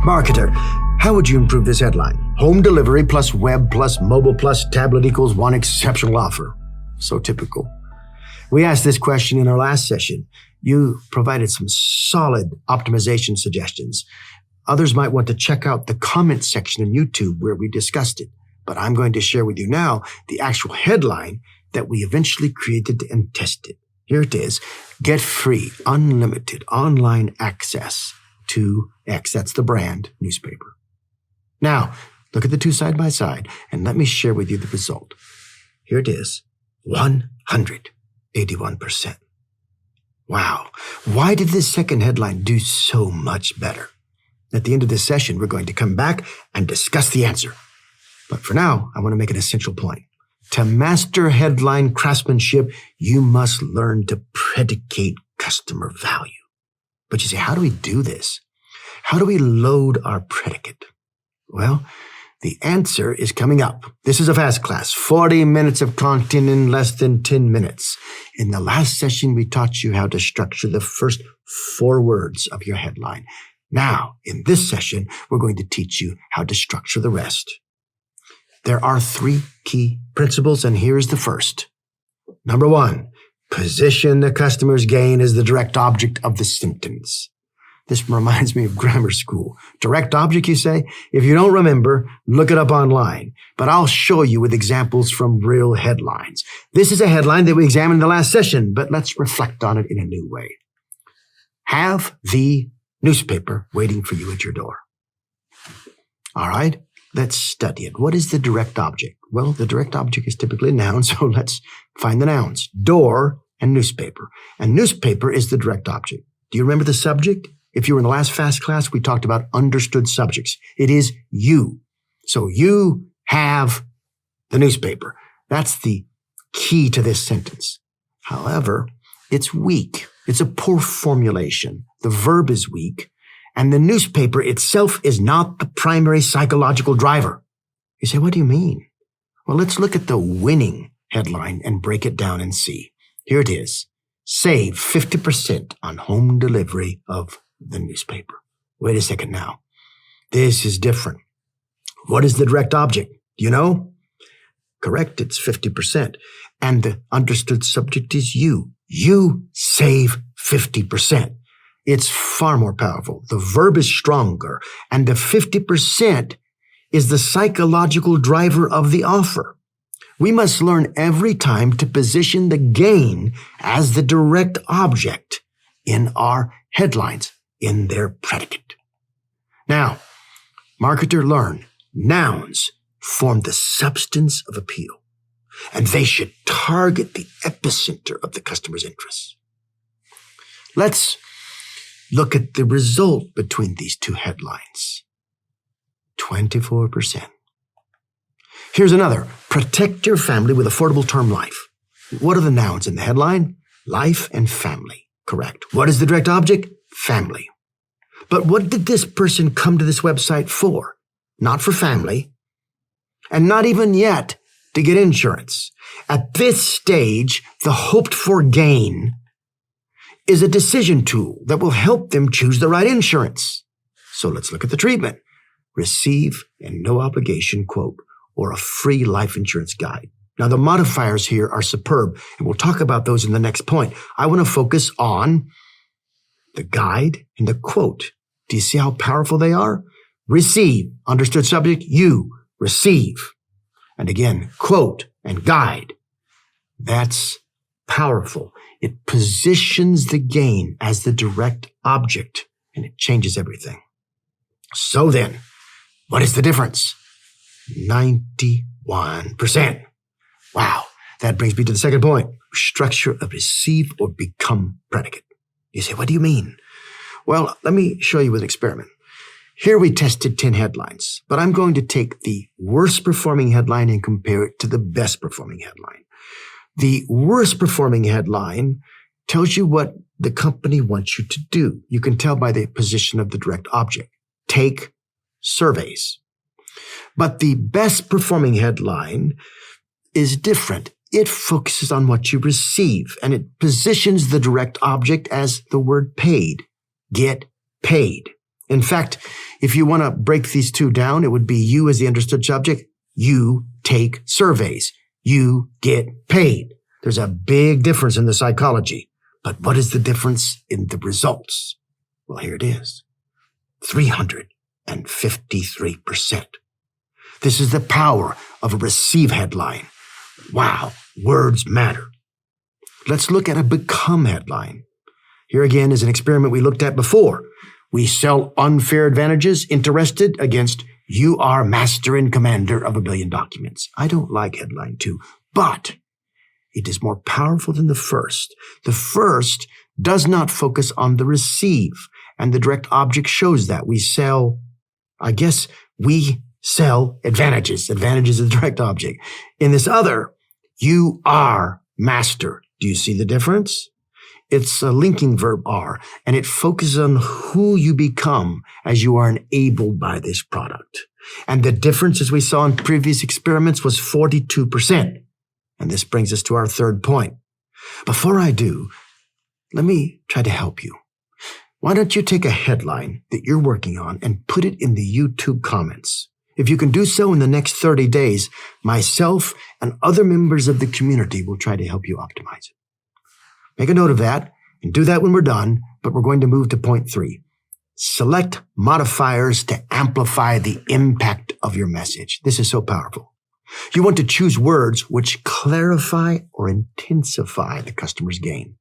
Marketer, how would you improve this headline? Home delivery plus web plus mobile plus tablet equals one exceptional offer. So typical. We asked this question in our last session. You provided some solid optimization suggestions. Others might want to check out the comment section in YouTube where we discussed it. But I'm going to share with you now the actual headline that we eventually created and tested. Here it is. Get free, unlimited online access to X, that's the brand, newspaper. Now, look at the two side by side, and let me share with you the result. Here it is, 181%. Wow. Why did this second headline do so much better? At the end of this session, we're going to come back and discuss the answer. But for now, I want to make an essential point. To master headline craftsmanship, you must learn to predicate customer value. But you say, how do we do this? How do we load our predicate? Well, the answer is coming up. This is a fast class, 40 minutes of content in less than 10 minutes. In the last session, we taught you how to structure the first 4 words of your headline. Now, in this session, we're going to teach you how to structure the rest. There are 3 key principles, and here's the first. Number 1, position the customer's gain as the direct object of the sentence. This reminds me of grammar school. Direct object, you say? If you don't remember, look it up online. But I'll show you with examples from real headlines. This is a headline that we examined in the last session, but let's reflect on it in a new way. Have the newspaper waiting for you at your door. All right, let's study it. What is the direct object? Well, the direct object is typically a noun, so let's find the nouns. Door and newspaper. And newspaper is the direct object. Do you remember the subject? If you were in the last fast class, we talked about understood subjects. It is you. So you have the newspaper. That's the key to this sentence. However, it's weak. It's a poor formulation. The verb is weak, and the newspaper itself is not the primary psychological driver. You say, what do you mean? Well, let's look at the winning headline and break it down and see. Here it is. Save 50% on home delivery of the newspaper. Wait a second now. This is different. What is the direct object? Do you know? Correct, it's 50%. And the understood subject is you. You save 50%. It's far more powerful. The verb is stronger, and the 50% is the psychological driver of the offer. We must learn every time to position the gain as the direct object in our headlines, in their predicate. Now, marketer, learn, nouns form the substance of appeal, and they should target the epicenter of the customer's interests. Let's look at the result between these two headlines. 24%. Here's another. Protect your family with affordable term life. What are the nouns in the headline? Life and family. Correct. What is the direct object? Family. But what did this person come to this website for? Not for family, and not even yet to get insurance. At this stage, the hoped-for gain is a decision tool that will help them choose the right insurance. So let's look at the treatment. Receive a no-obligation quote or a free life insurance guide. Now, the modifiers here are superb, and we'll talk about those in the next point. I want to focus on the guide and the quote. Do you see how powerful they are? Receive, understood subject, you, receive. And again, quote and guide. That's powerful. It positions the gain as the direct object, and it changes everything. So then, what is the difference? 91%. Wow. That brings me to the second point. Structure a receive or become predicate. You say, what do you mean? Well, let me show you an experiment. Here we tested 10 headlines, but I'm going to take the worst performing headline and compare it to the best performing headline. The worst performing headline tells you what the company wants you to do. You can tell by the position of the direct object. Take surveys. But the best performing headline is different. It focuses on what you receive, and it positions the direct object as the word paid. Get paid. In fact, if you want to break these two down, it would be you as the understood subject. You take surveys. You get paid. There's a big difference in the psychology. But what is the difference in the results? Well, here it is. 353%. This is the power of a receive headline. Wow, words matter. Let's look at a become headline. Here again is an experiment we looked at before. We sell unfair advantages, interested against you are master and commander of 1 billion documents. I don't like headline 2, but it is more powerful than the first. The first does not focus on the receive, and the direct object shows that. We sell advantages. Advantages is the direct object. In this other, you are master. Do you see the difference? It's a linking verb are, and it focuses on who you become as you are enabled by this product. And the difference, as we saw in previous experiments, was 42%. And this brings us to our third point. Before I do, let me try to help you. Why don't you take a headline that you're working on and put it in the YouTube comments? If you can do so in the next 30 days, myself and other members of the community will try to help you optimize it. Make a note of that and do that when we're done, but we're going to move to point 3. Select modifiers to amplify the impact of your message. This is so powerful. You want to choose words which clarify or intensify the customer's gain.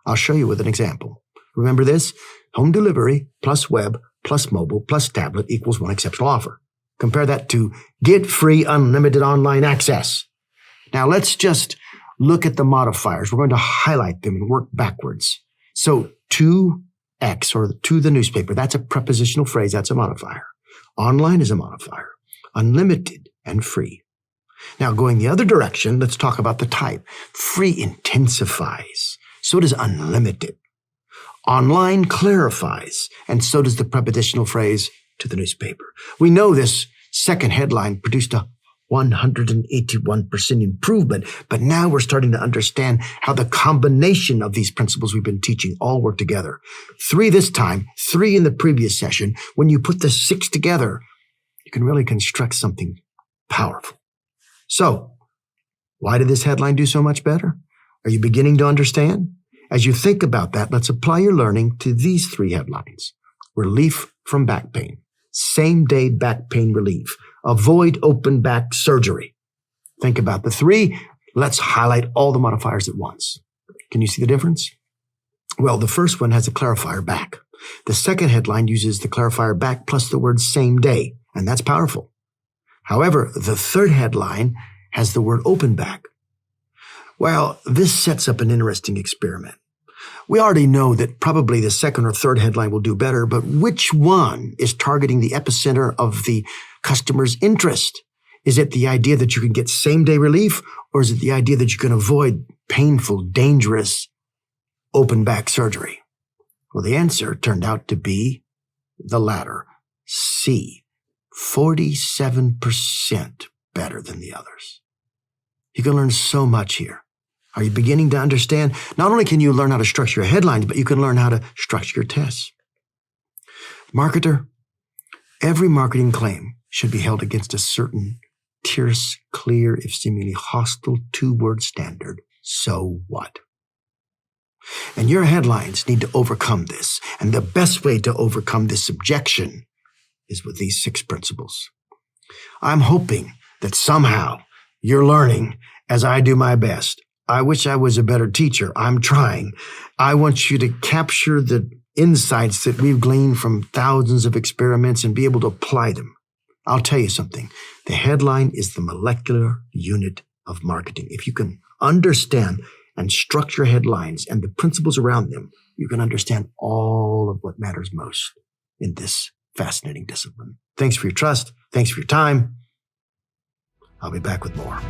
I'll show you with an example. Remember this? Home delivery plus web plus mobile plus tablet equals one exceptional offer. Compare that to get free unlimited online access. Now let's just look at the modifiers. We're going to highlight them and work backwards. So to X, or to the newspaper, that's a prepositional phrase. That's a modifier. Online is a modifier. Unlimited and free. Now going the other direction, let's talk about the type. Free intensifies. So does unlimited. Online clarifies. And so does the prepositional phrase to the newspaper. We know this second headline produced a 181% improvement, but now we're starting to understand how the combination of these principles we've been teaching all work together. 3 this time, 3 in the previous session. When you put the 6 together, you can really construct something powerful. So, why did this headline do so much better? Are you beginning to understand? As you think about that, let's apply your learning to these 3 headlines. Relief from back pain. Same-day back pain relief. Avoid open back surgery. Think about the 3. Let's highlight all the modifiers at once. Can you see the difference? Well, the first one has a clarifier back. The second headline uses the clarifier back plus the word same day, and that's powerful. However, the third headline has the word open back. Well, this sets up an interesting experiment. We already know that probably the second or third headline will do better, but which one is targeting the epicenter of the customer's interest? Is it the idea that you can get same-day relief, or is it the idea that you can avoid painful, dangerous open back surgery? Well, the answer turned out to be the latter, C, 47% better than the others. You can learn so much here. Are you beginning to understand? Not only can you learn how to structure your headlines, but you can learn how to structure your tests. Marketer, every marketing claim should be held against a certain terse, clear, if seemingly hostile 2-word standard. So what? And your headlines need to overcome this. And the best way to overcome this objection is with these 6 principles. I'm hoping that somehow you're learning as I do my best. I wish I was a better teacher. I'm trying. I want you to capture the insights that we've gleaned from thousands of experiments and be able to apply them. I'll tell you something. The headline is the molecular unit of marketing. If you can understand and structure headlines and the principles around them, you can understand all of what matters most in this fascinating discipline. Thanks for your trust. Thanks for your time. I'll be back with more.